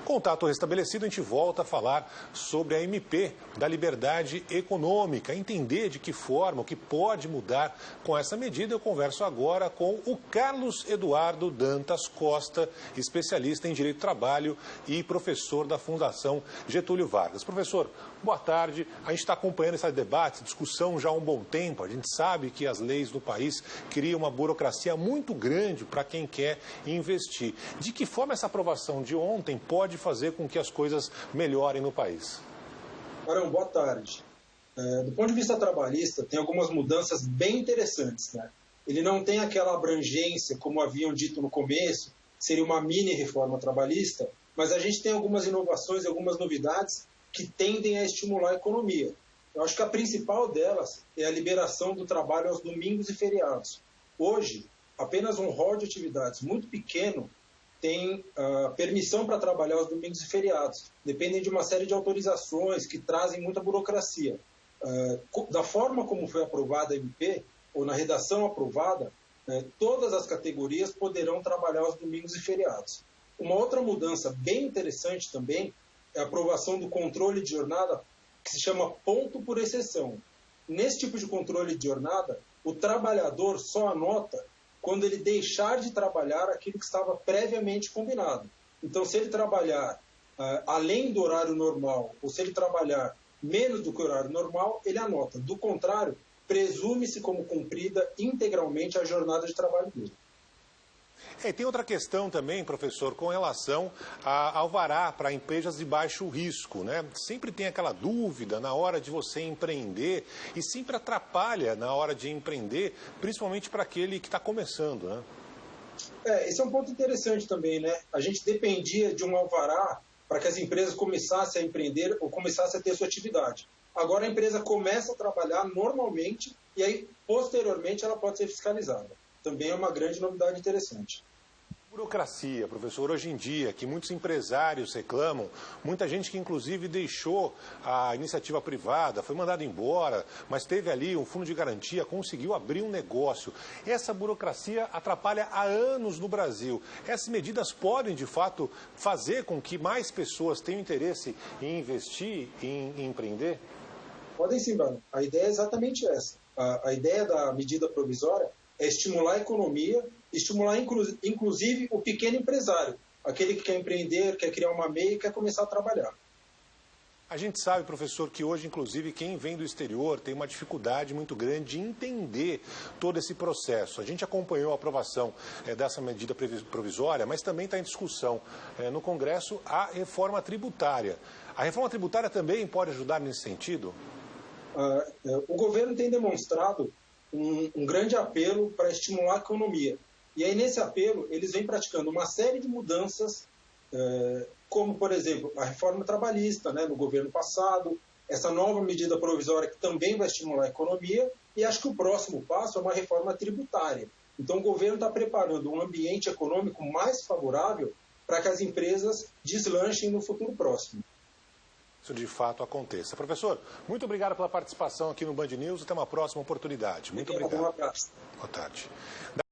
Contato restabelecido, a gente volta a falar sobre a MP da liberdade econômica, entender de que forma, o que pode mudar com essa medida. Eu converso agora com o Carlos Eduardo Dantas Costa, especialista em Direito do Trabalho e professor da Fundação Getúlio Vargas. Professor, boa tarde. A gente está acompanhando esse debate, essa discussão já há um bom tempo. A gente sabe que as leis do país criam uma burocracia muito grande para quem quer investir. De que forma essa aprovação de ontem pode fazer com que as coisas melhorem no país? Arão, boa tarde. Do ponto de vista trabalhista, tem algumas mudanças bem interessantes, né? Ele não tem aquela abrangência, como haviam dito no começo, seria uma mini reforma trabalhista, mas a gente tem algumas inovações e algumas novidades que tendem a estimular a economia. Eu acho que a principal delas é a liberação do trabalho aos domingos e feriados. Hoje, apenas um rol de atividades muito pequeno tem permissão para trabalhar aos domingos e feriados. Dependem de uma série de autorizações que trazem muita burocracia. Da forma como foi aprovada a MP, ou na redação aprovada, todas as categorias poderão trabalhar aos domingos e feriados. Uma outra mudança bem interessante também é a aprovação do controle de jornada, que se chama ponto por exceção. Nesse tipo de controle de jornada, o trabalhador só anota quando ele deixar de trabalhar aquilo que estava previamente combinado. Então, se ele trabalhar além do horário normal, ou se ele trabalhar menos do que o horário normal, ele anota. Do contrário, presume-se como cumprida integralmente a jornada de trabalho dele. Tem outra questão também, professor, com relação ao alvará para empresas de baixo risco, né? Sempre tem aquela dúvida na hora de você empreender e sempre atrapalha na hora de empreender, principalmente para aquele que está começando, né? Esse é um ponto interessante também, né? A gente dependia de um alvará para que as empresas começassem a empreender ou começassem a ter sua atividade. Agora a empresa começa a trabalhar normalmente e aí, posteriormente, ela pode ser fiscalizada. Também é uma grande novidade interessante. Burocracia, professor, hoje em dia, que muitos empresários reclamam, muita gente que inclusive deixou a iniciativa privada, foi mandado embora, mas teve ali um fundo de garantia, conseguiu abrir um negócio. Essa burocracia atrapalha há anos no Brasil. Essas medidas podem, de fato, fazer com que mais pessoas tenham interesse em investir, em empreender? Podem sim, Bruno. A ideia é exatamente essa. A ideia da medida provisória é estimular a economia, estimular inclusive o pequeno empresário, aquele que quer empreender, quer criar uma MEI e quer começar a trabalhar. A gente sabe, professor, que hoje, inclusive, quem vem do exterior tem uma dificuldade muito grande de entender todo esse processo. A gente acompanhou a aprovação dessa medida provisória, mas também está em discussão no Congresso a reforma tributária. A reforma tributária também pode ajudar nesse sentido? O governo tem demonstrado um grande apelo para estimular a economia. E aí, nesse apelo, eles vêm praticando uma série de mudanças, como, por exemplo, a reforma trabalhista, né, no governo passado, essa nova medida provisória que também vai estimular a economia, e acho que o próximo passo é uma reforma tributária. Então, o governo está preparando um ambiente econômico mais favorável para que as empresas deslanchem no futuro próximo. Isso de fato aconteça. Professor, muito obrigado pela participação aqui no Band News. Até uma próxima oportunidade. Muito obrigado. Um abraço. Boa tarde.